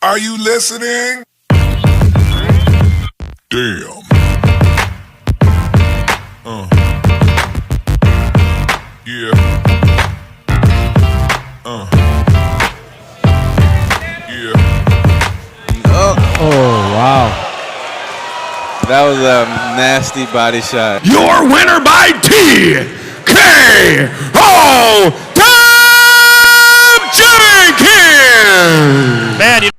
Are you listening? Damn. Yeah. Yeah. Oh, wow. That was a nasty body shot. Your winner by TKO, Tom Jenkins! Man,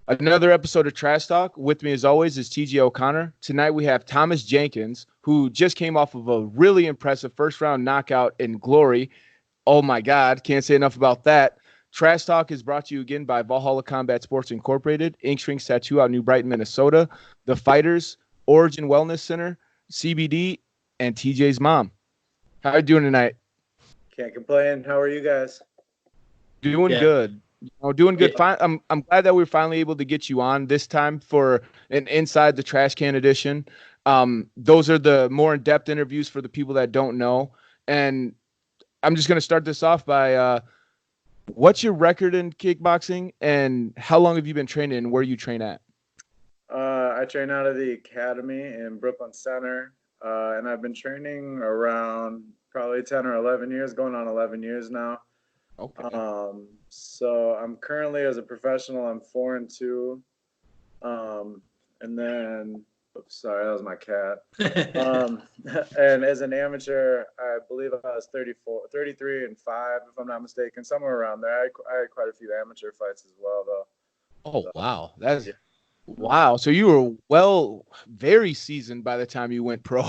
Another episode of Trash Talk. With me, as always, is TJ O'Connor. Tonight we have Thomas Jenkins, who just came off of a really impressive first-round knockout in Glory. Oh, my God. Can't say enough about that. Trash Talk is brought to you again by Valhalla Combat Sports Incorporated, Ink Shrinks Tattoo out in New Brighton, Minnesota, The Fighters, Origin Wellness Center, CBD, and TJ's mom. How are you doing tonight? Can't complain. How are you guys? Doing good. Doing good. I'm glad that we were finally able to get you on this time for an Inside the Trash Can edition. Those are the more in-depth interviews for the people that don't know. And I'm just going to start this off by what's your record in kickboxing and how long have you been training and where you train at? I train out of the academy in Brooklyn Center, and I've been training around probably 10 or 11 years, going on 11 years now. Okay. So I'm currently, as a professional, I'm 4-2. And then, oops, sorry, that was my cat. And as an amateur, I believe I was 33 and 5, if I'm not mistaken, somewhere around there. I had quite a few amateur fights as well, though. Oh, So, wow. That's yeah. wow. So you were very seasoned by the time you went pro.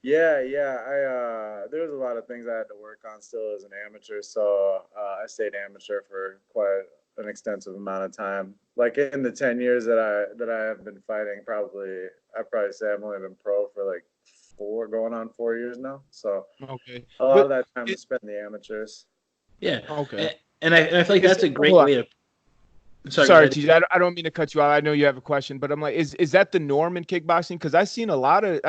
Yeah. There was a lot of things I had to work on still as an amateur, so I stayed amateur for quite an extensive amount of time. Like in the 10 years that I have been fighting, I'd probably say I've only been pro for like 4 years now. So Okay. a lot of that time is spent in the amateurs. yeah. Okay. And I feel like that's a great way to. Sorry, TJ. I don't mean to cut you out. I know you have a question, but I'm like, is that the norm in kickboxing? Because I've seen a lot of,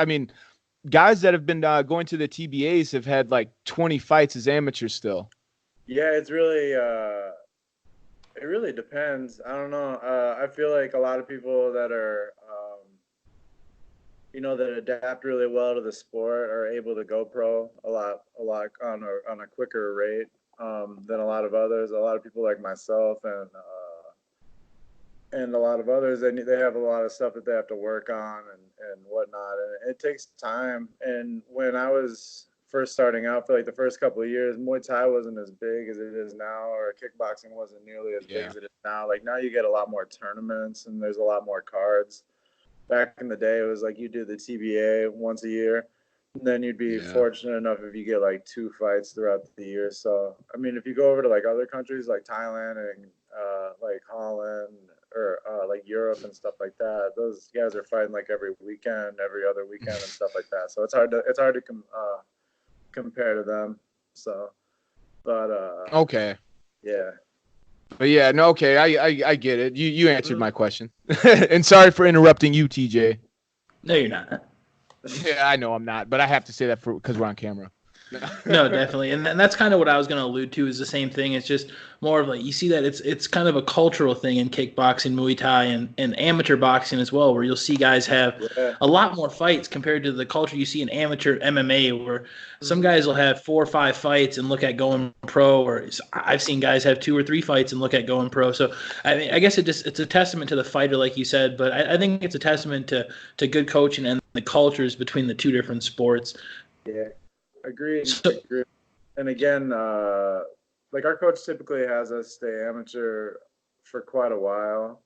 guys that have been going to the TBAs have had like 20 fights as amateurs still. Yeah, it's really it really depends. I don't know. I feel like a lot of people that are that adapt really well to the sport are able to go pro a lot on a quicker rate than a lot of others. A lot of people like myself and a lot of others, they have a lot of stuff that they have to work on and whatnot, and it takes time. And when I was first starting out, for like the first couple of years, Muay Thai wasn't as big as it is now, or kickboxing wasn't nearly as big as it is now. Like now you get a lot more tournaments and there's a lot more cards. Back in the day, it was like you do the TBA once a year, and then you'd be fortunate enough if you get like 2 fights throughout the year. So, I mean, if you go over to like other countries like Thailand and like Holland or like Europe and stuff like that, those guys are fighting like every other weekend and stuff like that. So it's hard to compare to them. So, but Okay. yeah. But yeah, no, okay, I get it. You answered my question. And sorry for interrupting you, TJ. No, you're not. Yeah, I know I'm not, but I have to say that because we're on camera. No, definitely. And that's kind of what I was going to allude to, is the same thing. It's just more of like, you see that it's kind of a cultural thing in kickboxing, Muay Thai, and amateur boxing as well, where you'll see guys have a lot more fights compared to the culture you see in amateur MMA, where some guys will have 4 or 5 fights and look at going pro, or I've seen guys have 2 or 3 fights and look at going pro. So I mean, I guess it's a testament to the fighter, like you said, but I think it's a testament to good coaching and the cultures between the two different sports. Yeah. Agreed. And again, like our coach typically has us stay amateur for quite a while,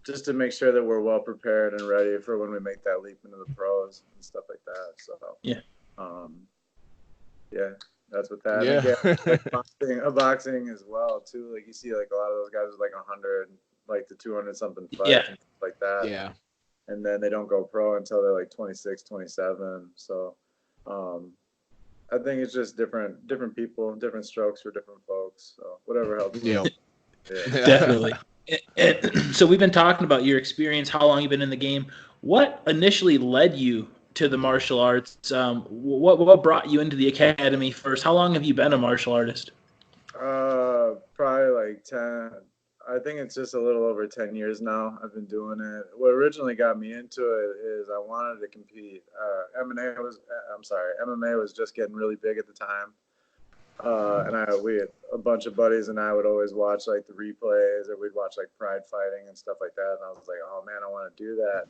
just to make sure that we're well prepared and ready for when we make that leap into the pros and stuff like that. So that's what that. Yeah. Again, like boxing as well too. Like you see, like a lot of those guys with like 100, like the 200 something fights and stuff like that. Yeah. And then they don't go pro until they're like 26, 27. So. I think it's just different people, different strokes for different folks. So whatever helps. Yeah. Definitely. So we've been talking about your experience, how long you've been in the game. What initially led you to the martial arts? What brought you into the academy first? How long have you been a martial artist? Probably like 10. I think it's just a little over 10 years now. I've been doing it. What originally got me into it is I wanted to compete. MMA was just getting really big at the time. And we had a bunch of buddies and I would always watch like the replays, or we'd watch like Pride Fighting and stuff like that. And I was like, oh man, I want to do that.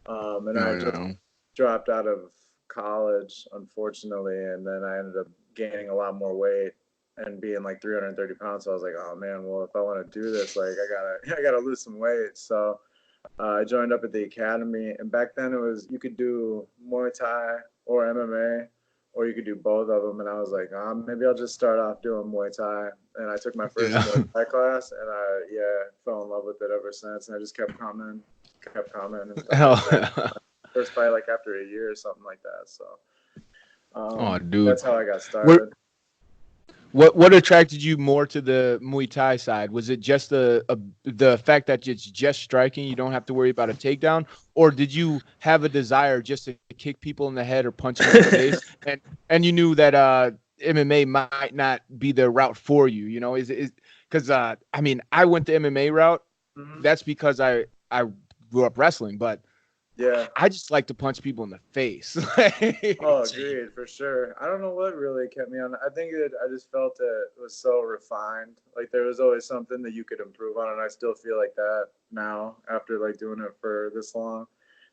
And I just dropped out of college, unfortunately, and then I ended up gaining a lot more weight and being like 330 pounds. So I was like, oh man, well, if I want to do this, like I gotta lose some weight. So I joined up at the academy, and back then it was, you could do Muay Thai or MMA, or you could do both of them. And I was like, maybe I'll just start off doing Muay Thai. And I took my first Muay Thai class, and I fell in love with it ever since. And I just kept coming and stuff like that. First fight like after a year or something like that. So dude, that's how I got started. What attracted you more to the Muay Thai side? Was it just the fact that it's just striking, you don't have to worry about a takedown, or did you have a desire just to kick people in the head or punch them in the face, and you knew that MMA might not be the route for you? You know, is because I mean, I went the MMA route. Mm-hmm. That's because I grew up wrestling, but yeah, I just like to punch people in the face. Oh, agreed, for sure. I don't know what really kept me on. I think I just felt it was so refined. Like there was always something that you could improve on, and I still feel like that now after like doing it for this long.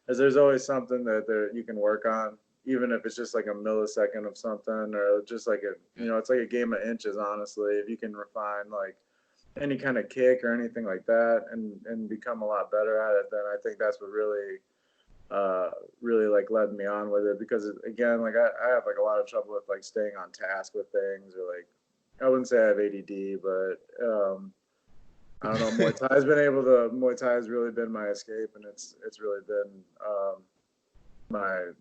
As there's always something that you can work on, even if it's just like a millisecond of something, or just like it's like a game of inches, honestly. If you can refine like any kind of kick or anything like that and become a lot better at it, then I think that's what really like led me on with it. Because again, like I have like a lot of trouble with like staying on task with things, or like I wouldn't say I have ADD, but I don't know. Muay Thai has really been my escape, and it's really been my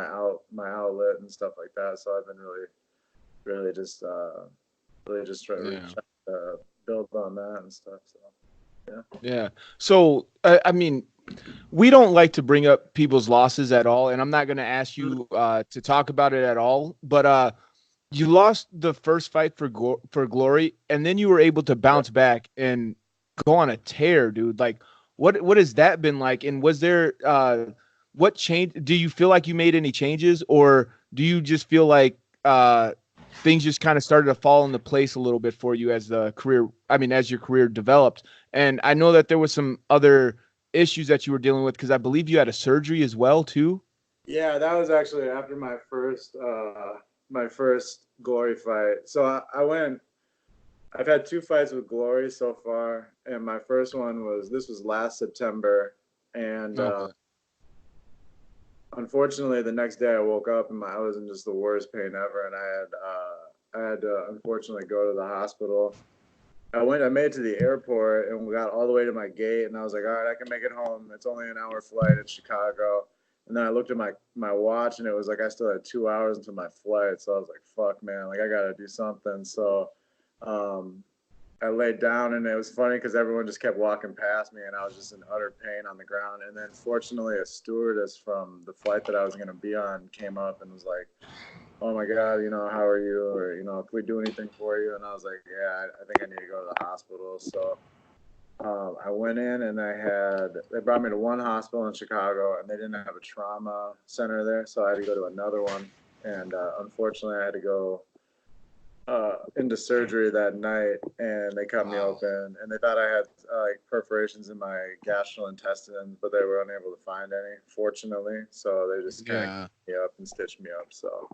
outlet and stuff like that. So I've been really just trying to build on that and stuff. So yeah. So I mean, we don't like to bring up people's losses at all, and I'm not going to ask you to talk about it at all. But you lost the first fight for Glory, and then you were able to bounce back and go on a tear, dude. Like, what has that been like? And was there what change? Do you feel like you made any changes, or do you just feel like things just kind of started to fall into place a little bit for you as your career developed? And I know that there was some other issues that you were dealing with, because I believe you had a surgery as well too. Yeah, that was actually after my first Glory fight. So I've had 2 fights with Glory so far, and my first one was last September, and unfortunately the next day I woke up and I was in just the worst pain ever, and I had to unfortunately go to the hospital. I made it to the airport, and we got all the way to my gate, and I was like, all right, I can make it home. It's only an hour flight in Chicago. And then I looked at my watch, and it was like I still had 2 hours until my flight. So I was like, fuck, man, like I got to do something. So I laid down, and it was funny because everyone just kept walking past me, and I was just in utter pain on the ground. And then fortunately a stewardess from the flight that I was going to be on came up and was like, oh my God, how are you? Or, can we do anything for you? And I was like, yeah, I think I need to go to the hospital. So I went in, and they brought me to one hospital in Chicago, and they didn't have a trauma center there. So I had to go to another one. And unfortunately I had to go into surgery that night, and they cut me open, and they thought I had like perforations in my gastrointestine, but they were unable to find any, fortunately. So they just kind of cut me up and stitched me up. So,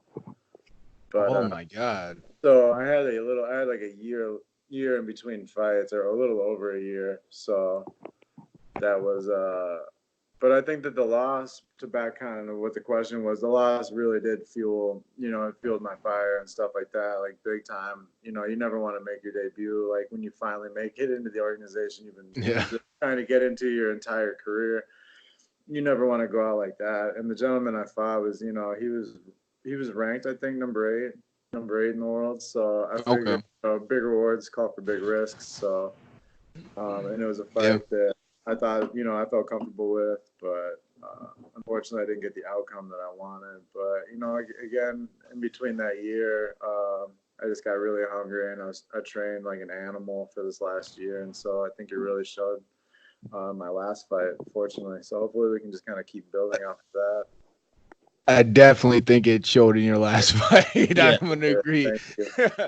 but oh my God! So I had like a year in between fights, or a little over a year. So that was but I think that the loss, to back kind of what the question was, the loss really did fuel, it fueled my fire and stuff like that, like big time. You never want to make your debut. Like when you finally make it into the organization you've been trying to get into your entire career, you never want to go out like that. And the gentleman I fought was, he was ranked, I think, number 8 in the world. So I figured big rewards call for big risks. So and it was a fight that I thought, I felt comfortable with, but unfortunately I didn't get the outcome that I wanted. But, again, in between that year, I just got really hungry, and I trained like an animal for this last year, and so I think it really showed my last fight, fortunately. So hopefully we can just kind of keep building off of that. I definitely think it showed in your last fight. Yeah. I'm gonna agree. Thank you.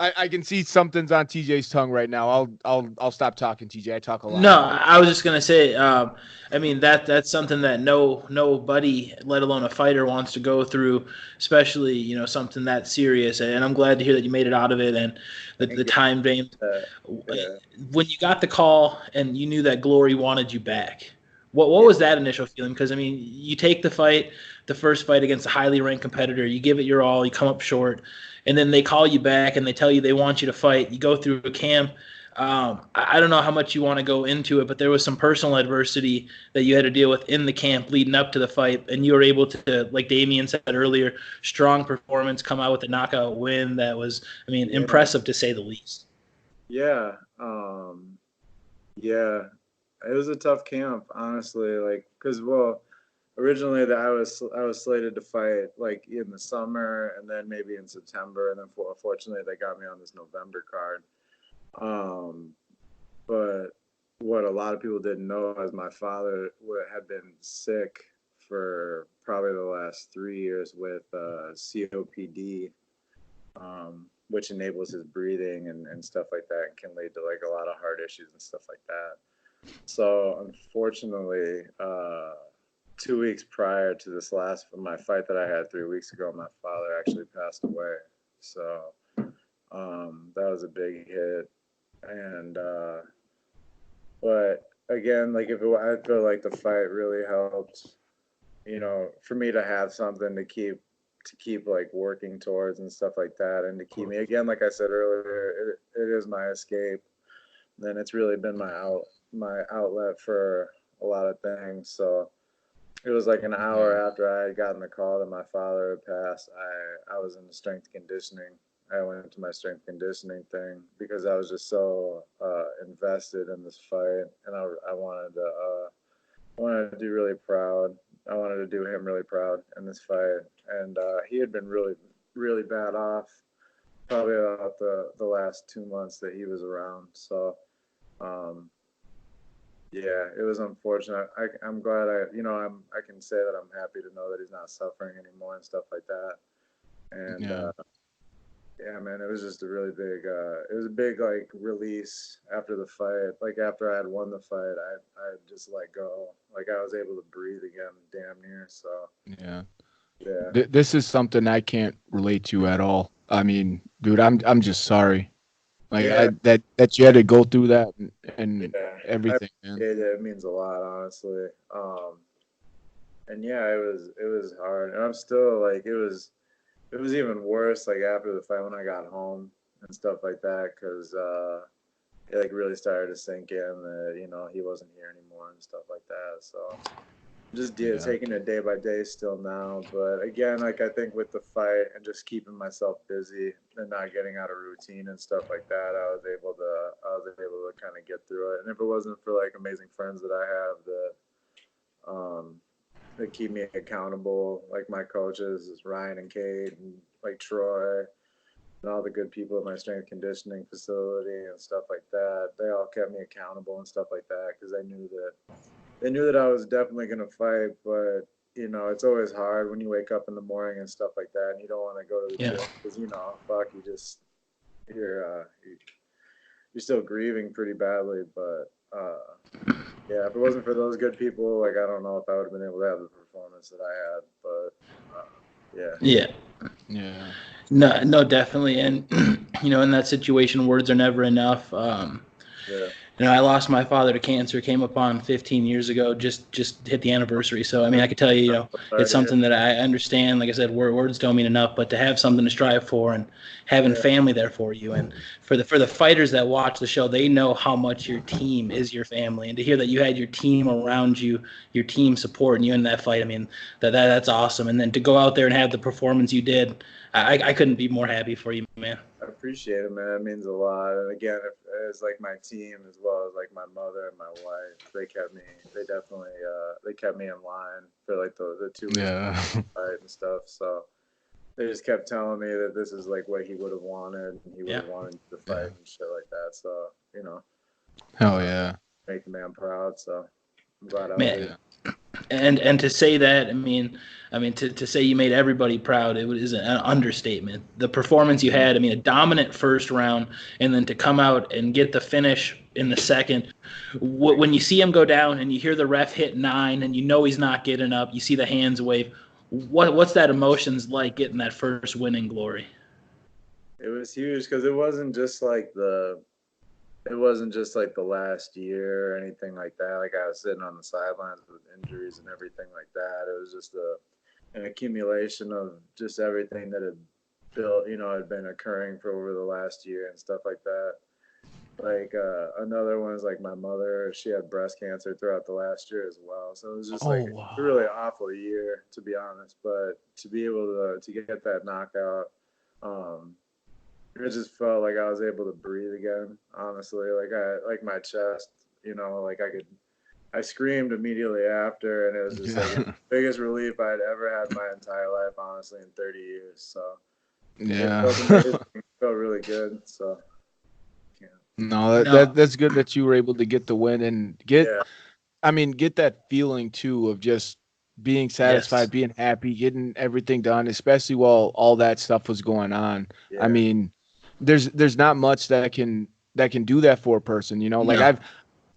I can see something's on TJ's tongue right now. I'll stop talking, TJ. I talk a lot. No, I was just gonna say. I mean that's something that nobody, let alone a fighter, wants to go through, especially something that serious. And I'm glad to hear that you made it out of it, and the time frame. Yeah. When you got the call and you knew that Glory wanted you back, what was that initial feeling? Because I mean, you take the fight, the first fight against a highly ranked competitor, you give it your all, you come up short, and then they call you back and they tell you they want you to fight. You go through a camp. I don't know how much you want to go into it, but there was some personal adversity that you had to deal with in the camp leading up to the fight, and you were able to, like Damian said earlier, strong performance, come out with a knockout win that was, I mean, impressive to say the least. Yeah. Yeah. It was a tough camp, honestly. Like, cause originally that I was slated to fight like in the summer and then maybe in September, and then fortunately they got me on this November card. But what a lot of people didn't know is my father had been sick for probably the last 3 years with COPD, which enables his breathing and stuff like that, and can lead to like a lot of heart issues and stuff like that. So unfortunately, 2 weeks prior to this my fight that I had 3 weeks ago, my father actually passed away. So that was a big hit. And but again, like I feel like the fight really helped, for me to have something to keep like working towards and stuff like that, and to keep me, again, like I said earlier, it is my escape. And it's really been my outlet for a lot of things. So it was like an hour after I had gotten the call that my father had passed, I was in the strength conditioning. I went to my strength conditioning thing because I was just so invested in this fight, and I wanted to do really proud. I wanted to do him really proud in this fight, and he had been really, really bad off probably about the last 2 months that he was around. So, yeah, it was unfortunate. I'm glad I can say that I'm happy to know that he's not suffering anymore and stuff like that. And yeah, man, it was just a really big, it was a big like release after the fight. Like after I had won the fight, I just let go. Like I was able to breathe again, damn near. So Yeah. yeah. This is something I can't relate to at all. I mean, dude, I'm just sorry. Like Yeah. that you had to go through that and everything, man. It means a lot, honestly. And yeah, it was hard, and I'm still like it was even worse like after the fight when I got home and stuff like that, because it like really started to sink in that he wasn't here anymore and stuff like that. So just taking it day by day still now. But again, like I think with the fight and just keeping myself busy and not getting out of routine and stuff like that, I was able to kind of get through it. And if it wasn't for like amazing friends that I have that keep me accountable, like my coaches is Ryan and Kate and like Troy and all the good people at my strength conditioning facility and stuff like that, they all kept me accountable and stuff like that, because they knew that I was definitely going to fight. But it's always hard when you wake up in the morning and stuff like that, and you don't want to go to the gym because you're still grieving pretty badly. But yeah, if it wasn't for those good people, like I don't know if I would have been able to have the performance that I had. But Yeah. No, definitely. And in that situation, words are never enough. I lost my father to cancer, came upon 15 years ago, just hit the anniversary. So, I mean, I could tell you, it's something that I understand. Like I said, words don't mean enough, but to have something to strive for and having family there for you. And for the fighters that watch the show, they know how much your team is your family. And to hear that you had your team around you, your team supporting you in that fight, I mean, that's awesome. And then to go out there and have the performance you did, I couldn't be more happy for you, man. I appreciate it, man. It means a lot. And again, it's like my team as well as like my mother and my wife. They kept me in line for like the 2 weeks fight and stuff. So they just kept telling me that this is like what he would have wanted, and he would have Yeah. wanted to fight and shit like that. So, you know, Hell yeah. make the man proud. So I'm glad I was Man. able. And to say that, I mean, to say you made everybody proud, it is an understatement. The performance you had, I mean, a dominant first round, and then to come out and get the finish in the second. When you see him go down and you hear the ref hit 9, and you know he's not getting up, you see the hands wave. What's that emotions like getting that first win in Glory? It was huge because it wasn't just like the last year or anything like that. Like I was sitting on the sidelines with injuries and everything like that. It was just an accumulation of just everything that had built, had been occurring for over the last year and stuff like that. Like another one is like my mother. She had breast cancer throughout the last year as well. So it was just a really awful year, to be honest. But to be able to get that knockout, it just felt like I was able to breathe again. Honestly, like my chest, I screamed immediately after, and it was just like the biggest relief I'd ever had my entire life, honestly, in 30 years. So yeah, it felt amazing. It felt really good. So. No, that's good that you were able to get the win and get that feeling too of just being satisfied, being happy, getting everything done, especially while all that stuff was going on. Yeah. I mean, there's not much that can do that for a person, Like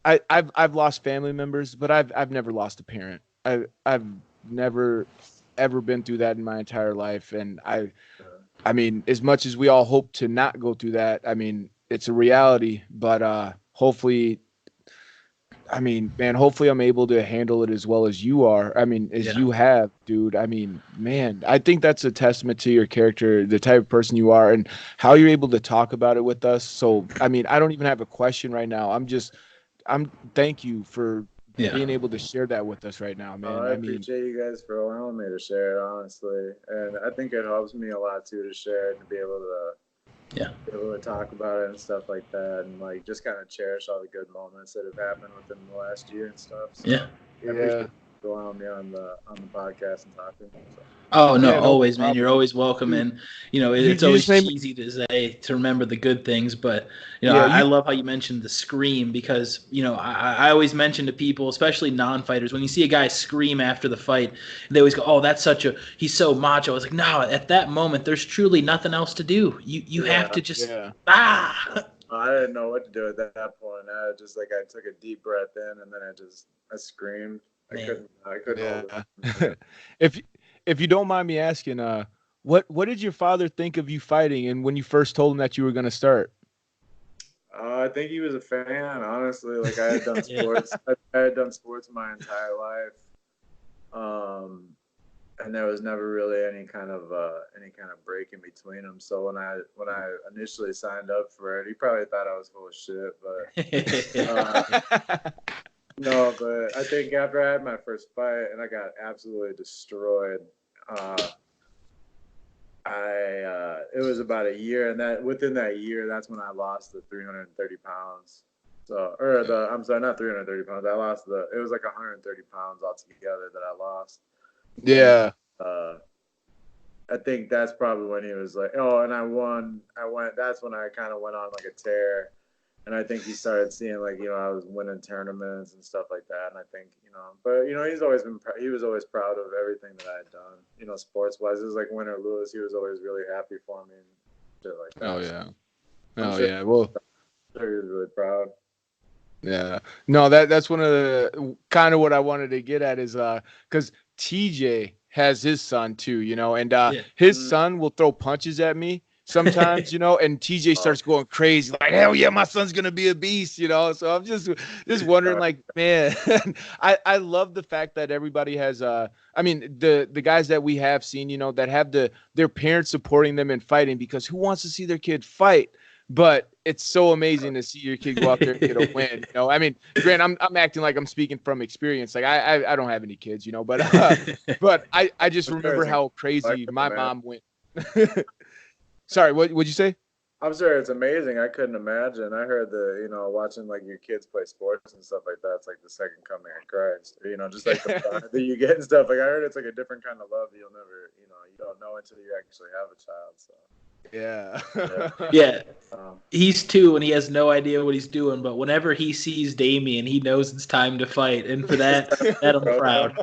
I've lost family members, but I've never lost a parent. I've never ever been through that in my entire life, and I mean, as much as we all hope to not go through that, I mean, it's a reality, but hopefully I'm able to handle it as well as you are. I mean, as you have, dude. I mean, man, I think that's a testament to your character, the type of person you are, and how you're able to talk about it with us. So, I mean, I don't even have a question right now. Thank you for being able to share that with us right now, man. I appreciate you guys for allowing me to share it, honestly. And I think it helps me a lot, too, to share it and be able to talk about it and stuff like that, and like just kind of cherish all the good moments that have happened within the last year and stuff. So I appreciate you allowing me on the podcast and talking. So. Oh no, always, man. You're always welcome, and it's always easy to remember the good things. But I love how you mentioned the scream, because I always mention to people, especially non-fighters, when you see a guy scream after the fight, they always go, "Oh, that's he's so macho." I was like, no, at that moment, there's truly nothing else to do. You have to just I didn't know what to do at that point. I just I took a deep breath in, and then I screamed. I couldn't hold it. If you don't mind me asking, what did your father think of you fighting, and when you first told him that you were going to start? I think he was a fan, honestly. Like I had done sports. I had done sports my entire life, and there was never really any kind of break in between them. So when I initially signed up for it, he probably thought I was full of shit, but. No, but I think after I had my first fight and I got absolutely destroyed, it was about a year, and within that year, that's when I lost the 330 pounds. So, I'm sorry, not 330 pounds. I lost it was like 130 pounds altogether that I lost. Yeah. And, I think that's probably when he was like, oh, and I won. That's when I kind of went on like a tear. And I think he started seeing I was winning tournaments and stuff like that. And I think, but he was always proud of everything that I had done, sports wise. It was like win or lose. He was always really happy for me and shit like that. Oh yeah. Yeah. Well, I'm sure he was really proud. Yeah. No, that's one of the kind of what I wanted to get at is, cause TJ has his son too, and his son will throw punches at me sometimes, and TJ starts going crazy, like, hell yeah, my son's gonna be a beast, So I'm just wondering, like, man, I love the fact that everybody has the guys that we have seen, that have their parents supporting them in fighting, because who wants to see their kid fight? But it's so amazing to see your kid go out there and get a win. I mean, Grant, I'm acting like I'm speaking from experience. Like I don't have any kids, but I just remember how crazy my mom went. Sorry, what'd you say? I'm sure it's amazing. I couldn't imagine. I heard watching like your kids play sports and stuff like that. It's like the second coming of Christ. Just like the pride that you get and stuff. Like I heard it's like a different kind of love that you'll never, you don't know until you actually have a child. So. Yeah. Yeah. He's 2 and he has no idea what he's doing, but whenever he sees Damien, he knows it's time to fight. And for that I'm proud.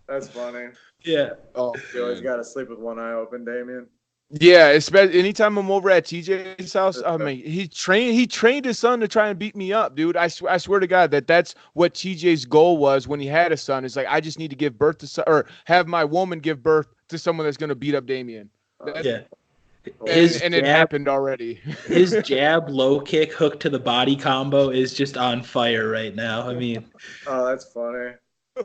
That's funny. Yeah. Oh, you always got to sleep with one eye open, Damien. Yeah, especially anytime I'm over at TJ's house, I mean, he trained his son to try and beat me up, dude. I swear to God that's what TJ's goal was when he had a son. It's like, I just need to give birth to or have my woman give birth to someone that's going to beat up Damien. Yeah. And it happened already. His jab low kick hook to the body combo is just on fire right now. I mean, oh, that's funny.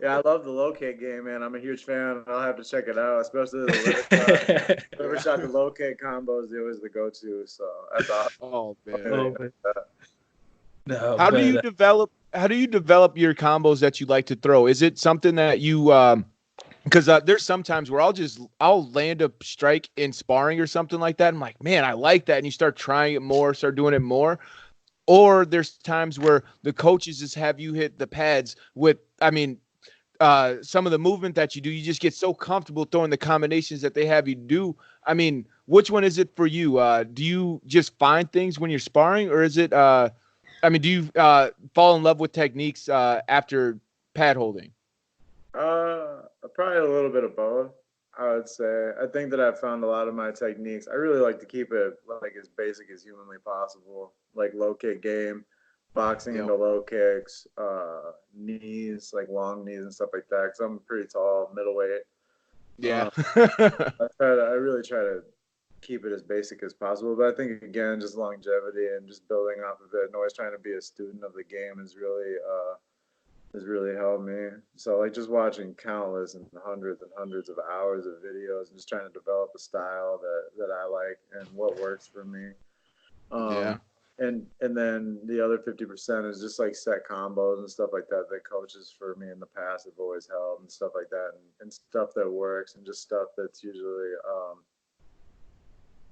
Yeah, I love the low kick game, man. I'm a huge fan. I'll have to check it out, especially the whoever shot the low kick combos, it was the go-to. So that's awesome. Oh man. No. How do you develop your combos that you like to throw? Is it something that you because there's sometimes where I'll land a strike in sparring or something like that. I'm like, man, I like that, and you start trying it more, start doing it more. Or there's times where the coaches just have you hit the pads with, some of the movement that you do, you just get so comfortable throwing the combinations that they have you do. I mean, which one is it for you? Do you just find things when you're sparring, or is it, do you fall in love with techniques after pad holding? Probably a little bit of both, I would say. I think that I've found a lot of my techniques. I really like to keep it like as basic as humanly possible, like low kick game, boxing into low kicks, knees, like long knees and stuff like that. Because I'm pretty tall, middleweight. Yeah. I really try to keep it as basic as possible. But I think again, just longevity and just building off of it, and always trying to be a student of the game has really helped me. So like just watching countless and hundreds of hours of videos and just trying to develop a style that I like and what works for me. And then the other 50% is just like set combos and stuff like that coaches for me in the past have always held and stuff like that, and stuff that works, and just stuff that's usually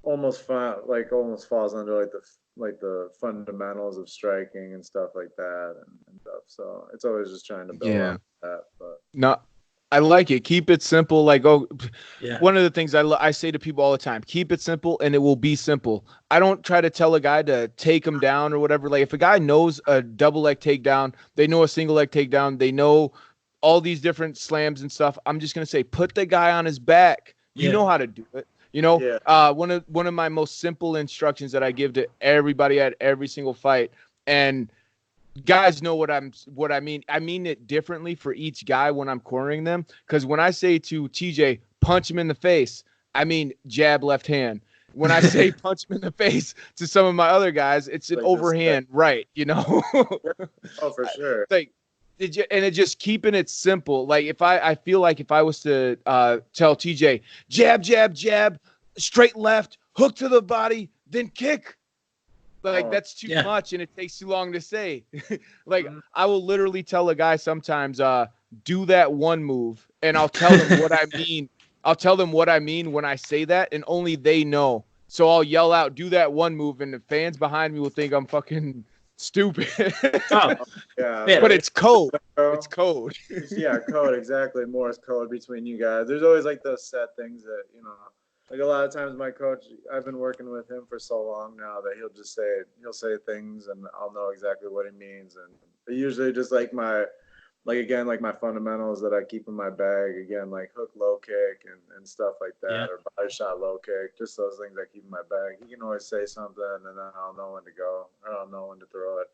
almost falls under like the fundamentals of striking and stuff like that and stuff. So it's always just trying to build on that. But no, I like it. Keep it simple. One of the things I say to people all the time, keep it simple and it will be simple. I don't try to tell a guy to take him down or whatever. Like if a guy knows a double leg takedown, they know a single leg takedown, they know all these different slams and stuff, I'm just going to say, put the guy on his back. You know how to do it. One of my most simple instructions that I give to everybody at every single fight, and guys know what I mean. I mean it differently for each guy when I'm cornering them. Because when I say to TJ, punch him in the face, I mean jab left hand. When I say punch him in the face to some of my other guys, it's an overhand right, Oh, for sure. And it just keeping it simple. Like I feel like if I was to tell TJ, jab, jab, jab, straight left, hook to the body, then kick. That's too much and it takes too long to say. I will literally tell a guy sometimes, do that one move, and I'll tell them what I mean. I'll tell them what I mean when I say that, and only they know. So I'll yell out, do that one move, and the fans behind me will think I'm fucking stupid. But it's code. It's code. Yeah, code, exactly. Morse code between you guys. There's always like those set things that, like a lot of times my coach, I've been working with him for so long now that he'll say things and I'll know exactly what he means. And usually just like my fundamentals that I keep in my bag, again, like hook, low kick and stuff like that, or body shot, low kick, just those things I keep in my bag. He can always say something and then I'll know when to go, or I'll know when to throw it.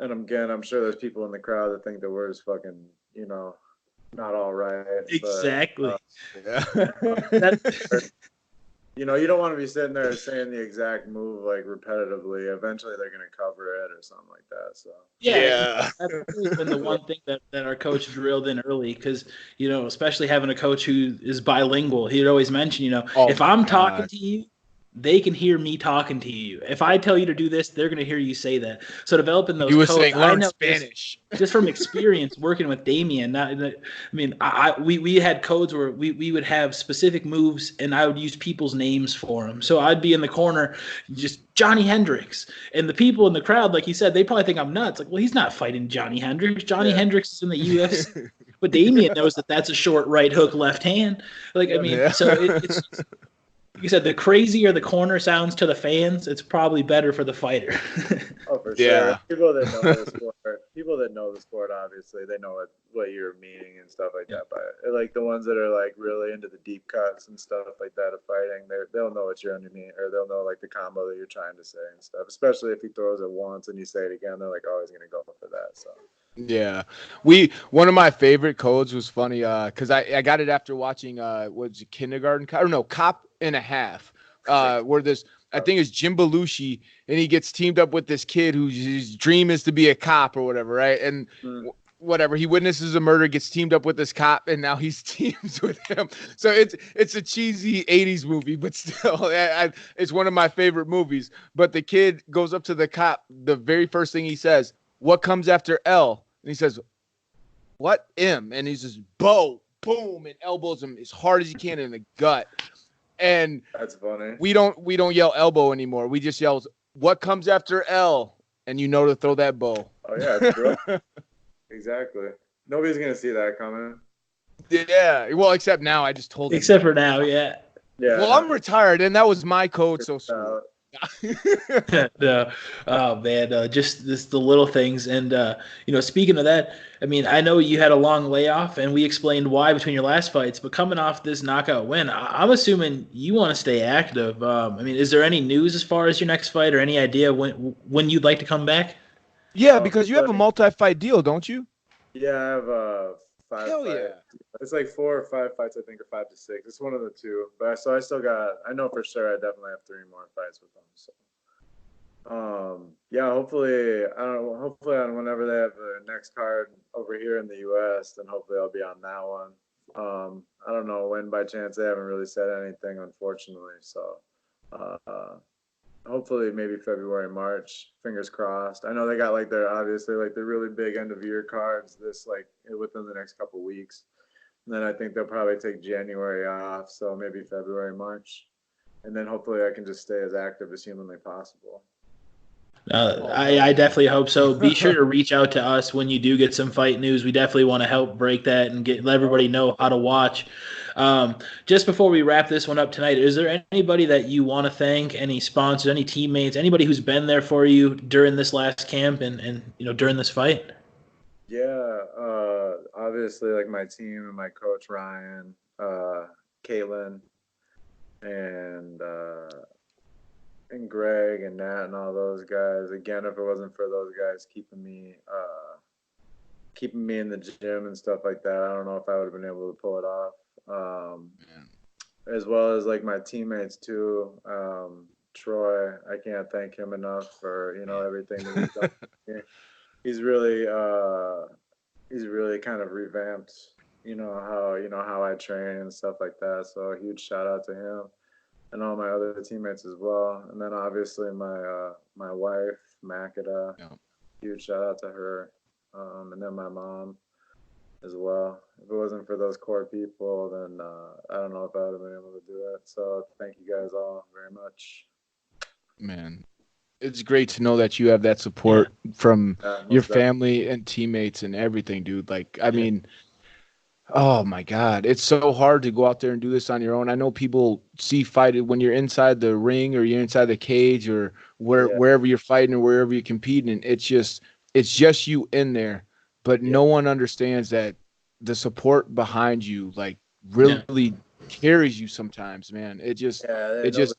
And again, I'm sure there's people in the crowd that think that we're just fucking, not all right. Exactly. But, you don't want to be sitting there saying the exact move like repetitively. Eventually, they're going to cover it or something like that. So that's been the one thing that our coach drilled in early, because especially having a coach who is bilingual, he'd always mention, if I'm talking to you, they can hear me talking to you. If I tell you to do this, they're going to hear you say that. So developing those You were codes, saying I learn know Spanish. just from experience working with Damien. We had codes where we would have specific moves, and I would use people's names for them. So I'd be in the corner, just Johnny Hendricks, and the people in the crowd, like you said, they probably think I'm nuts. Like, well, he's not fighting Johnny Hendricks. Johnny Hendricks is in the UFC. But Damien knows that that's a short right hook, left hand. Like, I mean, Yeah. so it's like you said, the crazier the corner sounds to the fans, it's probably better for the fighter. Oh, for sure. Yeah. People that know the sport, obviously, they know what you're meaning and stuff like that. But like the ones that are like really into the deep cuts and stuff like that of fighting, they'll know what you're meaning, or they'll know like the combo that you're trying to say and stuff. Especially if he throws it once and you say it again, they're like always gonna go for that. So. Yeah, one of my favorite codes was funny because I got it after watching what's it, Kindergarten Cop? Or no, Cop and a Half, where this I think it's Jim Belushi, and he gets teamed up with this kid whose his dream is to be a cop or whatever, right? And whatever, he witnesses a murder, gets teamed up with this cop, and now he's teams with him. So it's a cheesy 80s movie, but still, it's one of my favorite movies. But the kid goes up to the cop, the very first thing he says, "What comes after L?" And he says, "What? M?" And he's just boom, and elbows him as hard as he can in the gut. And that's funny. We don't yell elbow anymore. We just yell, "What comes after L?" And you know to throw that bow. Oh yeah, it's true. Exactly. Nobody's gonna see that coming. Yeah. Well, except now. I just told him. Except for now, yeah. Yeah. Well, I'm retired, and that was my code. So sweet. No. Oh man, just the little things. And speaking of that, I mean, I know you had a long layoff, and we explained why between your last fights. But coming off this knockout win, I'm assuming you want to stay active. I mean, is there any news as far as your next fight, or any idea when you'd like to come back? Yeah, because you have a multi-fight deal, don't you? Yeah, I have 5 Hell fights. yeah. It's like 4 or 5 fights, I think, or 5 to 6. It's one of the two. But I still got. I know for sure I definitely have 3 more fights with them. So. Yeah, hopefully, I don't know, hopefully on whenever they have the next card over here in the U.S., then hopefully I'll be on that one. I don't know when, by chance. They haven't really said anything, unfortunately. So, hopefully maybe February, March, fingers crossed. I know they got like obviously like the really big end of year cards within the next couple weeks. And then I think they'll probably take January off. So maybe February, March. And then hopefully I can just stay as active as humanly possible. I definitely hope so. Be sure to reach out to us when you do get some fight news. We definitely want to help break that and let everybody know how to watch. Just before we wrap this one up tonight, is there anybody that you want to thank? Any sponsors, any teammates, anybody who's been there for you during this last camp and during this fight? Yeah, obviously like my team and my coach Ryan, Caitlin, and Greg and Nat and all those guys. Again, if it wasn't for those guys keeping me in the gym and stuff like that, I don't know if I would have been able to pull it off. As well as like my teammates too. Troy, I can't thank him enough for everything that he's done. He's really kind of revamped how I train and stuff like that. So a huge shout out to him. And all my other teammates as well. And then obviously my wife, Makeda, huge shout out to her. And then my mom as well. If it wasn't for those core people, then I don't know if I would have been able to do it. So thank you guys all very much. Man, it's great to know that you have that support from your family and teammates and everything, dude. Like, I mean, oh my God, it's so hard to go out there and do this on your own. I know people see fighting when you're inside the ring or you're inside the cage or wherever you're fighting or wherever you're competing. And it's just you in there, but no one understands that the support behind you, like, really carries you sometimes, man. It just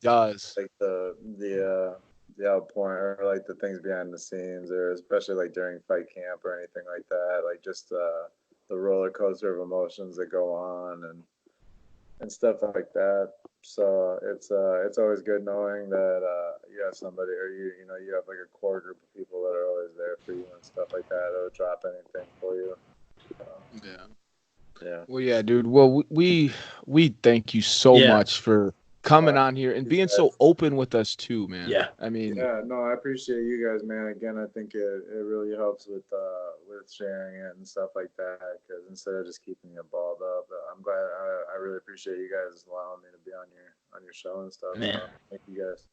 does. Like the outpouring or like the things behind the scenes, or especially like during fight camp or anything like that, like just the roller coaster of emotions that go on and stuff like that. So it's always good knowing that you have somebody, or you have like a core group of people that are always there for you and stuff like that. They'll drop anything for you. Yeah. Well, yeah, dude. Well, we thank you so much for coming on here and being so open with us too, man. Yeah. I mean, yeah, no, I appreciate you guys, man. Again, I think it really helps with sharing it and stuff like that. Because instead of just keeping it balled up, I'm glad. I really appreciate you guys allowing me to be on your show and stuff. Man. So, thank you guys.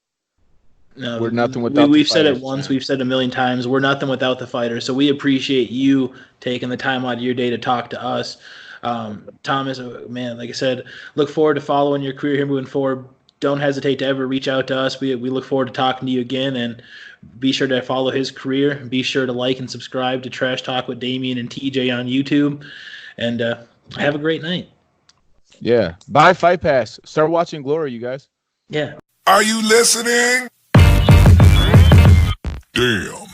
No, we're nothing without. We've the said it fighters, once. man. We've said a million times. We're nothing without the fighters. So we appreciate you taking the time out of your day to talk to us. Thomas, man, like I said, look forward to following your career here moving forward. Don't hesitate to ever reach out to us. We look forward to talking to you again, and be sure to follow his career. Be sure to like and subscribe to Trash Talk with Damian and TJ on YouTube. And have a great night. Yeah. Buy Fight Pass. Start watching Glory, you guys. Yeah. Are you listening? Damn.